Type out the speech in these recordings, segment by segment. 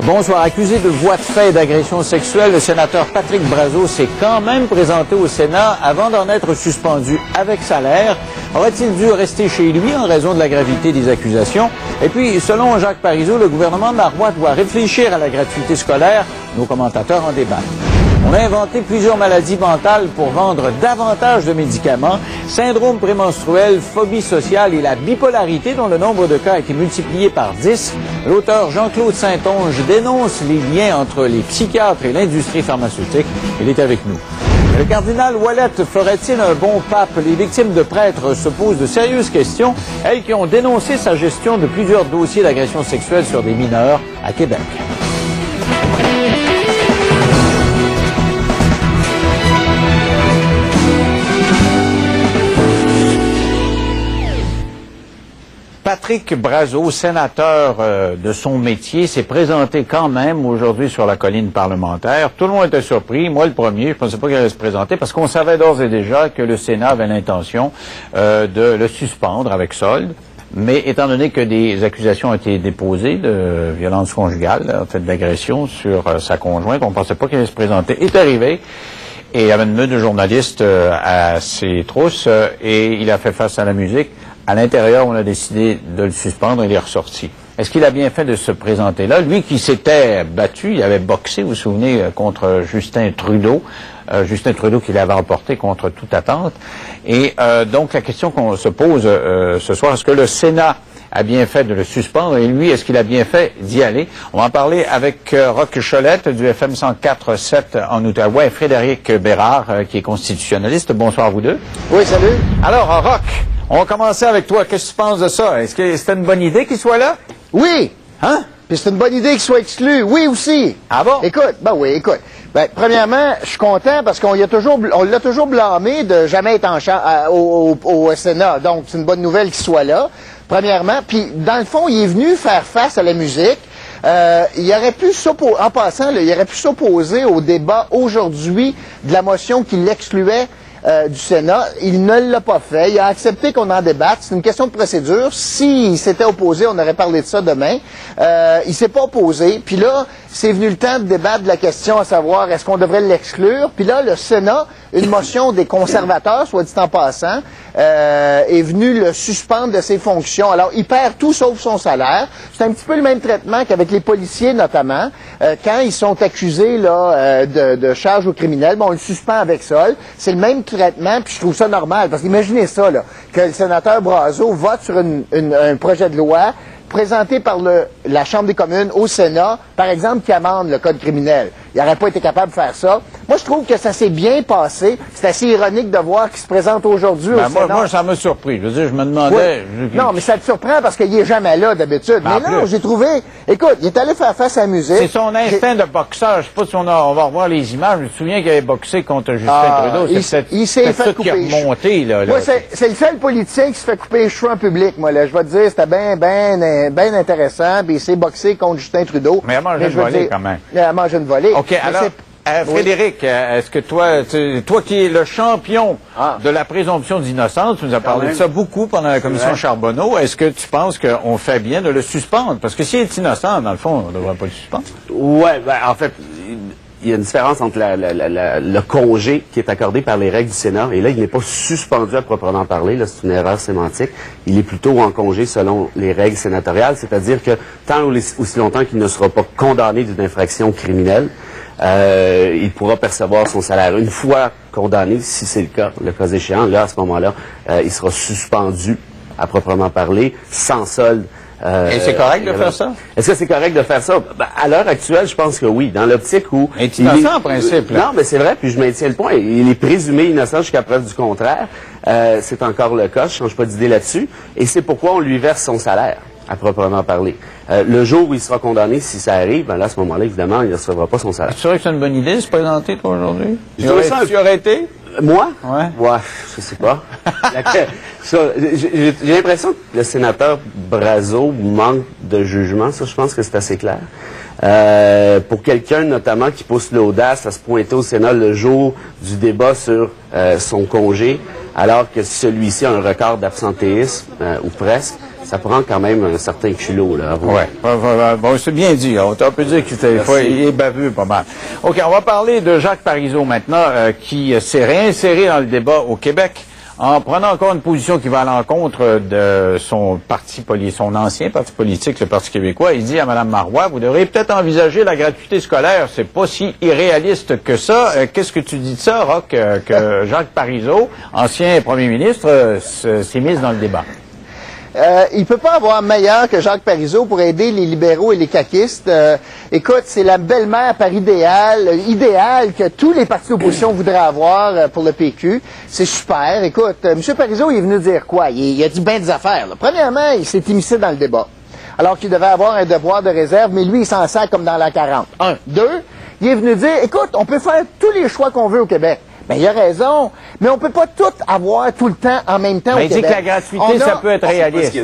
Bonsoir. Accusé de voies de fait et d'agression sexuelle, le sénateur Patrick Brazeau s'est quand même présenté au Sénat avant d'en être suspendu avec salaire. Aurait-il dû rester chez lui en raison de la gravité des accusations? Et puis, selon Jacques Parizeau, le gouvernement Marois doit réfléchir à la gratuité scolaire. Nos commentateurs en débattent. On a inventé plusieurs maladies mentales pour vendre davantage de médicaments. Syndrome prémenstruel, phobie sociale et la bipolarité dont le nombre de cas a été multiplié par 10. L'auteur Jean-Claude Saint-Onge dénonce les liens entre les psychiatres et l'industrie pharmaceutique. Il est avec nous. Le cardinal Ouellet ferait-il un bon pape? Les victimes de prêtres se posent de sérieuses questions, elles qui ont dénoncé sa gestion de plusieurs dossiers d'agression sexuelle sur des mineurs à Québec. Patrick Brazeau, sénateur de son métier, s'est présenté quand même aujourd'hui sur la colline parlementaire. Tout le monde était surpris, moi le premier, je ne pensais pas qu'il allait se présenter, parce qu'on savait d'ores et déjà que le Sénat avait l'intention de le suspendre avec solde. Mais étant donné que des accusations ont été déposées de violence conjugale, en fait d'agression sur sa conjointe, on ne pensait pas qu'il allait se présenter. Il est arrivé. Et il y avait une meute de journalistes à ses trousses et il a fait face à la musique. À l'intérieur, on a décidé de le suspendre et il est ressorti. Est-ce qu'il a bien fait de se présenter là? Lui qui s'était battu, il avait boxé, vous vous souvenez, contre Justin Trudeau. Justin Trudeau qui l'avait emporté contre toute attente. Et donc la question qu'on se pose ce soir, est-ce que le Sénat a bien fait de le suspendre et lui, est-ce qu'il a bien fait d'y aller? On va en parler avec Roch Cholette du FM 104.7 en Outaouais et Frédéric Bérard qui est constitutionnaliste. Bonsoir vous deux. Oui, salut. Alors, Roch, on va commencer avec toi. Qu'est-ce que tu penses de ça? Est-ce que c'était une bonne idée qu'il soit là? Oui. Hein? Puis c'est une bonne idée qu'il soit exclu. Oui aussi. Ah bon? Écoute, écoute. Premièrement, je suis content parce qu'on l'a toujours blâmé de jamais être au Sénat. Donc, c'est une bonne nouvelle qu'il soit là. Premièrement, puis dans le fond, il est venu faire face à la musique. Il aurait pu s'opposer, en passant, il aurait pu s'opposer au débat aujourd'hui de la motion qui l'excluait du Sénat. Il ne l'a pas fait. Il a accepté qu'on en débatte. C'est une question de procédure. S'il s'était opposé, on aurait parlé de ça demain. Il s'est pas opposé. Puis là, c'est venu le temps de débattre de la question à savoir est-ce qu'on devrait l'exclure. Puis là, le Sénat, une motion des conservateurs, soit dit en passant, est venu le suspendre de ses fonctions. Alors, il perd tout sauf son salaire. C'est un petit peu le même traitement qu'avec les policiers, notamment. Quand ils sont accusés là, de charges aux criminels, on le suspend avec sol. C'est le même traitement, puis je trouve ça normal. Parce qu'imaginez ça, là, que le sénateur Brazeau vote sur un projet de loi présenté par la Chambre des communes au Sénat, par exemple, qui amende le code criminel. Il n'aurait pas été capable de faire ça. Moi, je trouve que ça s'est bien passé. C'est assez ironique de voir qu'il se présente aujourd'hui au Sénat. Moi, ça m'a surpris. Je veux dire, je me demandais... Oui. Non, mais ça te surprend parce qu'il est jamais là, d'habitude. Mais non, j'ai trouvé... Écoute, il est allé faire face à la musique. C'est son instinct de boxeur. Je sais pas si on va revoir les images. Je me souviens qu'il avait boxé contre Justin Trudeau. Il s'est fait couper les cheveux. Moi, c'est le seul politicien qui se fait couper les cheveux en public, moi, là. Je vais te dire, c'était bien intéressant. Puis il s'est boxé contre Justin Trudeau. Mais il a mangé une volée, quand même. Il a mangé une volée. OK, alors... Frédéric, est-ce que toi qui es le champion de la présomption d'innocence, tu nous as parlé de ça beaucoup pendant la commission Charbonneau, est-ce que tu penses qu'on fait bien de le suspendre? Parce que s'il est innocent, dans le fond, on ne devrait pas le suspendre. Oui, en fait, il y a une différence entre le congé qui est accordé par les règles du Sénat, et là, il n'est pas suspendu à proprement parler, là, c'est une erreur sémantique. Il est plutôt en congé selon les règles sénatoriales, c'est-à-dire que tant aussi longtemps qu'il ne sera pas condamné d'une infraction criminelle, il pourra percevoir son salaire. Une fois condamné, si c'est le cas échéant, là, à ce moment-là, il sera suspendu à proprement parler, sans solde. Et c'est correct de faire ça? Est-ce que c'est correct de faire ça? Ben, à l'heure actuelle, je pense que oui. Dans l'optique où... Il est innocent en principe. Là. Non, mais c'est vrai, puis je maintiens le point. Il est présumé innocent jusqu'à preuve du contraire. C'est encore le cas, je ne change pas d'idée là-dessus. Et c'est pourquoi on lui verse son salaire, à proprement parler. Le jour où il sera condamné, si ça arrive, ben là, à ce moment-là, évidemment, il ne recevra pas son salaire. Tu trouves que c'est une bonne idée de se présenter, toi, aujourd'hui? Tu aurais été? Moi? Ouais. Ouais, je sais pas. J'ai l'impression que le sénateur Brazeau manque de jugement. Ça, je pense que c'est assez clair. Pour quelqu'un, notamment, qui pousse l'audace à se pointer au Sénat le jour du débat sur son congé, alors que celui-ci a un record d'absentéisme, ou presque, ça prend quand même un certain culot, là. Ouais. Bon, c'est bien dit. On peut dire qu'il est baveux pas mal. OK, on va parler de Jacques Parizeau maintenant, qui s'est réinséré dans le débat au Québec en prenant encore une position qui va à l'encontre de son son ancien parti politique, le Parti québécois. Il dit à Mme Marois, vous devriez peut-être envisager la gratuité scolaire. C'est pas si irréaliste que ça. Qu'est-ce que tu dis de ça, Roch, que Jacques Parizeau, ancien premier ministre, s'est mis dans le débat? Il peut pas avoir meilleur que Jacques Parizeau pour aider les libéraux et les caquistes. Écoute, c'est la belle-mère par idéal que tous les partis d'opposition voudraient avoir pour le PQ. C'est super. Écoute, M. Parizeau, il est venu dire quoi? Il a dit bien des affaires, là. Premièrement, il s'est immiscé dans le débat, alors qu'il devait avoir un devoir de réserve, mais lui, il s'en sert comme dans la 40. Un. Deux, il est venu dire, écoute, on peut faire tous les choix qu'on veut au Québec. Ben, il a raison, mais on peut pas tout avoir tout le temps en même temps au Québec. Il dit que la gratuité, ça peut être réaliste.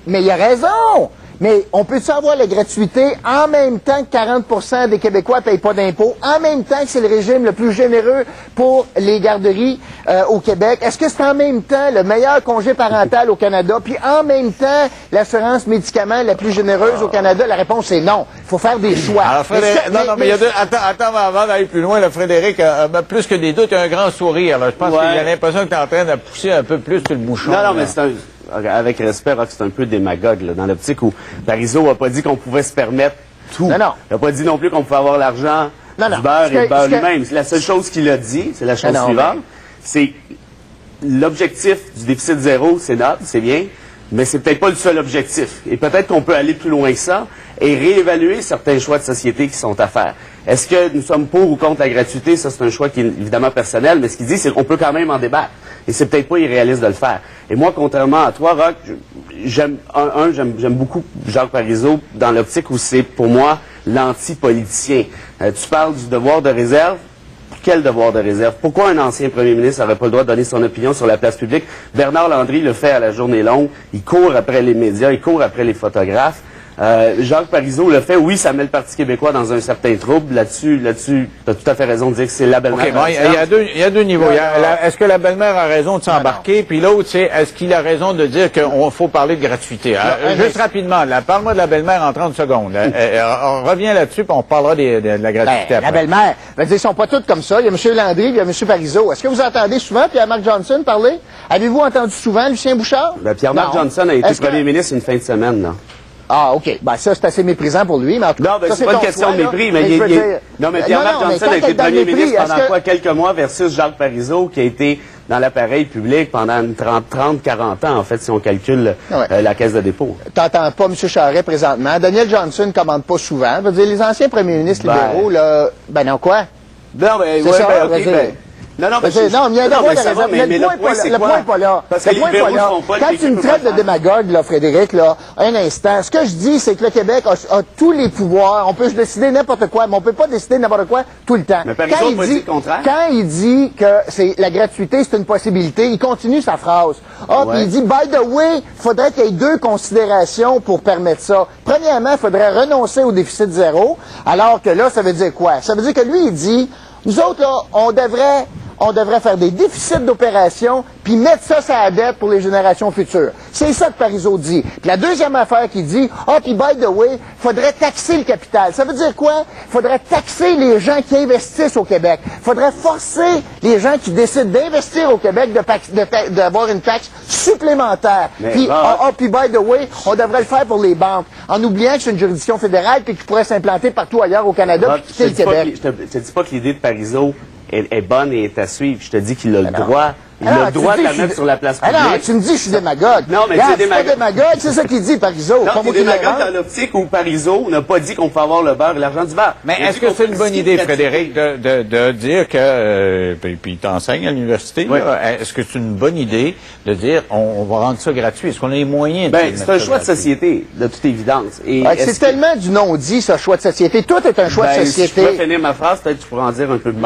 Mais il a raison! Mais on peut-tu avoir la gratuité en même temps que 40% des Québécois ne payent pas d'impôts, en même temps que c'est le régime le plus généreux pour les garderies au Québec? Est-ce que c'est en même temps le meilleur congé parental au Canada, puis en même temps l'assurance médicaments la plus généreuse au Canada? La réponse est non. Il faut faire des choix. Alors, Frédéric, mais il y a deux... Attends, avant d'aller plus loin, là, Frédéric, plus que des doutes, il y a un grand sourire. Là. Je pense qu'il a l'impression que tu es en train de pousser un peu plus sur le bouchon. Non, mais c'est avec respect, Roch, c'est un peu démagogue, là, dans l'optique où Parizeau n'a pas dit qu'on pouvait se permettre tout. Non. Il n'a pas dit non plus qu'on pouvait avoir l'argent du beurre et le beurre lui-même. La seule chose qu'il a dit, c'est la chose suivante, c'est l'objectif du déficit zéro, c'est noble, c'est bien, mais c'est peut-être pas le seul objectif. Et peut-être qu'on peut aller plus loin que ça et réévaluer certains choix de société qui sont à faire. Est-ce que nous sommes pour ou contre la gratuité? Ça, c'est un choix qui est évidemment personnel, mais ce qu'il dit, c'est qu'on peut quand même en débattre. Et c'est peut-être pas irréaliste de le faire. Et moi, contrairement à toi, Roch, j'aime beaucoup Jacques Parizeau dans l'optique où c'est, pour moi, l'anti-politicien. Tu parles du devoir de réserve. Quel devoir de réserve? Pourquoi un ancien premier ministre n'aurait pas le droit de donner son opinion sur la place publique? Bernard Landry le fait à la journée longue. Il court après les médias, il court après les photographes. Jacques Parizeau le fait, oui, ça met le Parti québécois dans un certain trouble. Là-dessus, tu as tout à fait raison de dire que c'est la belle-mère. Okay, bon, il y a deux niveaux. Est-ce que la belle-mère a raison de s'embarquer? Puis l'autre, c'est est-ce qu'il a raison de dire qu'il faut parler de gratuité? Juste rapidement, parle-moi de la belle-mère en 30 secondes. On revient là-dessus, puis on parlera de la gratuité après. La belle-mère, ils sont pas toutes comme ça. Il y a M. Landry, il y a M. Parizeau. Est-ce que vous entendez souvent Pierre-Marc Johnson parler? Avez-vous entendu souvent Lucien Bouchard? Pierre-Marc Johnson a été premier ministre une fin de semaine, là. Ah, OK. Ben, ça, c'est assez méprisant pour lui, mais en tout cas. Non, ben, c'est pas une question de mépris, mais non, mais Pierre-Marc Johnson a été premier ministre pendant quoi? Quelques mois versus Jacques Parizeau, qui a été dans l'appareil public pendant 40 ans, en fait, si on calcule la caisse de dépôt. T'entends pas M. Charest présentement. Daniel Johnson ne commande pas souvent. Je veux dire, les anciens premiers ministres libéraux, là, ben non, quoi? Non, mais c'est ouais, ça, non, mais non, mais il y a un devoir de réserve. Mais le point n'est pas là. Parce que les libéraux font pas. Quand tu me traites de démagogue, là, Frédéric, là, un instant, ce que je dis, c'est que le Québec a tous les pouvoirs. On peut décider n'importe quoi, mais on peut pas décider n'importe quoi tout le temps. Mais Parizeau pas dit le contraire. Quand il dit que la gratuité, c'est une possibilité, il continue sa phrase. Puis il dit, by the way, il faudrait qu'il y ait deux considérations pour permettre ça. Premièrement, il faudrait renoncer au déficit zéro, alors que là, ça veut dire quoi? Ça veut dire que lui, il dit, nous autres, là, on devrait faire des déficits d'opération puis mettre ça sur la dette pour les générations futures. C'est ça que Parizeau dit. Puis la deuxième affaire qu'il dit, puis by the way, faudrait taxer le capital. Ça veut dire quoi? Faudrait taxer les gens qui investissent au Québec. Faudrait forcer les gens qui décident d'investir au Québec d'avoir une taxe supplémentaire. Puis, puis by the way, on devrait le faire pour les banques, en oubliant que c'est une juridiction fédérale puis qu'ils pourraient s'implanter partout ailleurs au Canada puis quitter le Québec. Je te dis pas que l'idée de Parizeau est bonne et est à suivre. Je te dis qu'il a le droit. Il a le droit de la mettre sur la place publique. Non, tu me dis que je suis démagogue. Non, mais tu es démagogue, c'est ça qu'il dit, Parizeau. Non, tu es démagogue dans l'optique où Parizeau n'a pas dit qu'on peut avoir le beurre et l'argent du beurre. Mais est-ce que c'est une bonne idée, Frédéric, de dire que, puis t'enseignes à l'université, est-ce que c'est une bonne idée de dire on va rendre ça gratuit? Est-ce qu'on a les moyens de c'est un choix de société, de toute évidence. C'est tellement du non-dit, ce choix de société. Tout est un choix de société. Si je peux finir ma phrase, peut-être que tu pourras en dire un peu plus.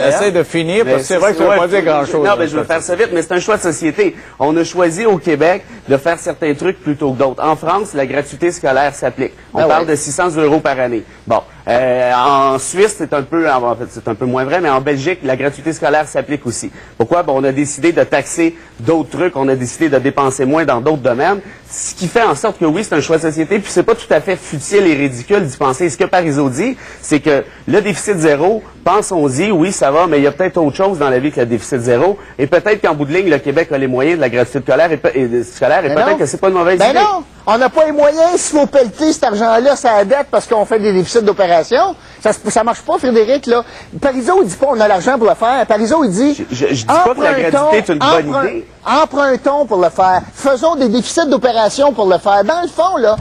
Essaie de finir, parce que c'est vrai que ça ne veut pas dire grand-chose. Non, mais je vais faire ça vite, mais c'est un choix de société. On a choisi au Québec de faire certains trucs plutôt que d'autres. En France, la gratuité scolaire s'applique. On parle de 600 € par année. Bon. En Suisse, c'est un peu, en fait, c'est un peu moins vrai, mais en Belgique, la gratuité scolaire s'applique aussi. Pourquoi? Bon, on a décidé de taxer d'autres trucs, on a décidé de dépenser moins dans d'autres domaines, ce qui fait en sorte que oui, c'est un choix de société, puis c'est pas tout à fait futile et ridicule d'y penser. Ce que Parizeau dit, c'est que le déficit zéro, pensons-y, oui, ça va, mais il y a peut-être autre chose dans la vie que le déficit zéro, et peut-être qu'en bout de ligne, le Québec a les moyens de la gratuité scolaire, et peut-être que c'est pas une mauvaise idée. Non, on n'a pas les moyens, s'il faut pelleter cet argent-là, ça la dette parce qu'on fait des déficits d'opération. Ça marche pas, Frédéric, là. Parizeau, il dit pas on a l'argent pour le faire. Parizeau, il dit... Je dis pas que la gratuité est une bonne idée. Empruntons pour le faire. Faisons des déficits d'opération pour le faire. Dans le fond, là,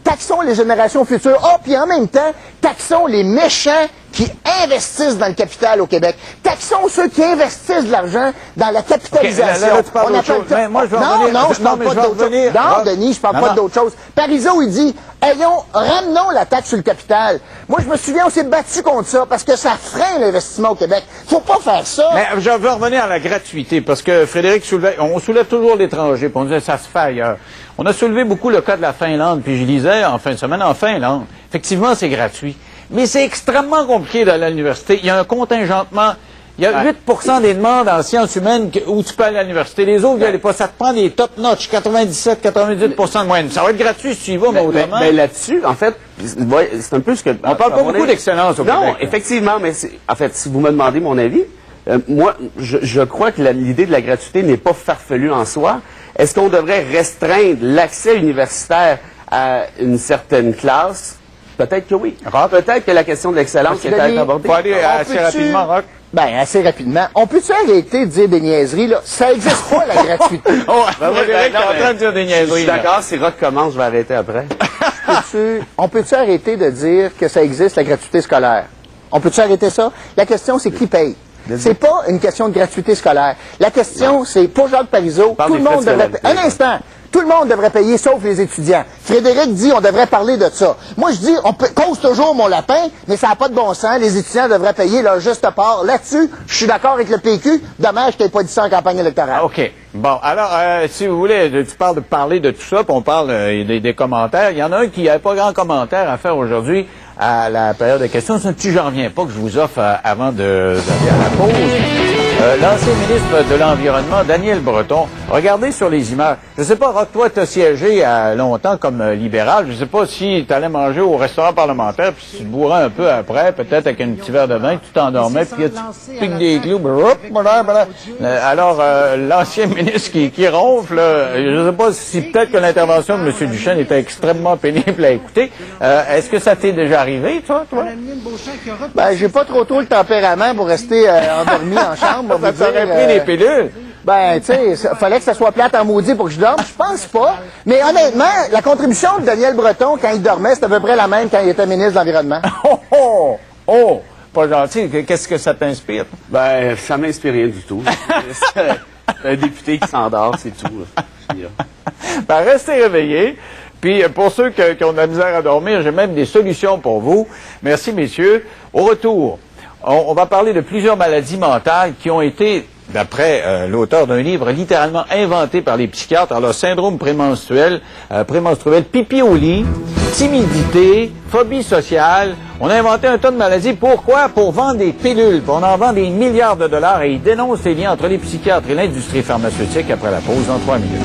taxons les générations futures. Oh, puis en même temps, taxons les méchants qui investissent dans le capital au Québec. Taxons ceux qui investissent de l'argent dans la capitalisation. Okay, là, tu parles d'autre chose. Mais moi, je vais je parle pas d'autre chose. Non, Denis, je parle pas d'autre chose. Parizeau, il dit, ramenons la taxe sur le capital. Moi, je me souviens, on s'est battu contre ça parce que ça freine l'investissement au Québec. Faut pas faire ça. Mais je veux revenir à la gratuité parce que Frédéric soulevait, on soulève toujours l'étranger, puis on disait ça se fait ailleurs. On a soulevé beaucoup le cas de la Finlande, puis je lisais en fin de semaine, en Finlande, effectivement, c'est gratuit. Mais c'est extrêmement compliqué d'aller à l'université. Il y a un contingentement. Il y a 8% des demandes en sciences humaines où tu peux aller à l'université. Les autres, pas. Ça te prend des top notch, 97-98% de moyenne. Ça va être gratuit si tu y vas, mais autrement. Mais là-dessus, en fait, c'est un peu ce que... On parle pas beaucoup d'excellence au Québec. Non, effectivement, mais en fait, si vous me demandez mon avis, moi, je crois que l'idée de la gratuité n'est pas farfelue en soi. Est-ce qu'on devrait restreindre l'accès universitaire à une certaine classe? Peut-être que oui. Peut-être que la question de l'excellence est à être abordée. Faut aller assez rapidement, Roch. Ben, assez rapidement. On peut-tu arrêter de dire des niaiseries, là? Ça n'existe pas, la gratuité. Frédéric est en train de dire des niaiseries. Je suis d'accord, si Roch commence, je vais arrêter après. On peut-tu arrêter de dire que ça existe, la gratuité scolaire? On peut-tu arrêter ça? La question, c'est qui paye? C'est pas une question de gratuité scolaire. La question, c'est, pour Jacques Parizeau, tout le monde devrait payer. Un instant! Tout le monde devrait payer, sauf les étudiants. Frédéric dit on devrait parler de ça. Moi, je dis, on cause toujours mon lapin, mais ça n'a pas de bon sens. Les étudiants devraient payer leur juste part. Là-dessus, je suis d'accord avec le PQ. Dommage que tu n'aies pas dit ça en campagne électorale. OK. Bon, alors, si vous voulez, tu parles de parler de tout ça, puis on parle des commentaires. Il y en a un qui n'avait pas grand commentaire à faire aujourd'hui à la période de questions. C'est un petit j'en reviens pas que je vous offre avant d'aller à la pause. L'ancien ministre de l'Environnement, Daniel Breton, regardez sur les images. Je ne sais pas, Roch, toi, tu as siégé longtemps comme libéral. Je ne sais pas si tu allais manger au restaurant parlementaire, puis tu te bourrais un peu après, peut-être avec un petit verre de vin, tu t'endormais, puis tu piques des clous. Alors, l'ancien ministre qui ronfle, je ne sais pas si peut-être que l'intervention de M. Duchesne était extrêmement pénible à écouter. Est-ce que ça t'est déjà arrivé, toi? Ben, j'ai pas trop le tempérament pour rester endormi en chambre. Ça t'aurait pris des pilules? Ben, tu sais, fallait que ça soit plate en maudit pour que je dorme. Je pense pas. Mais honnêtement, la contribution de Daniel Breton, quand il dormait, c'était à peu près la même quand il était ministre de l'Environnement. Oh! Pas gentil. Qu'est-ce que ça t'inspire? Ben, ça m'inspire rien du tout. C'est un député qui s'endort, c'est tout. Ben, restez réveillés. Puis, pour ceux qui ont de la misère à dormir, j'ai même des solutions pour vous. Merci, messieurs. Au retour, on va parler de plusieurs maladies mentales qui ont été, d'après l'auteur d'un livre, littéralement inventé par les psychiatres. Alors, syndrome prémenstruel, pipi au lit, timidité, phobie sociale. On a inventé un tas de maladies. Pourquoi? Pour vendre des pilules. On en vend des milliards de dollars et ils dénoncent les liens entre les psychiatres et l'industrie pharmaceutique après la pause dans 3 minutes.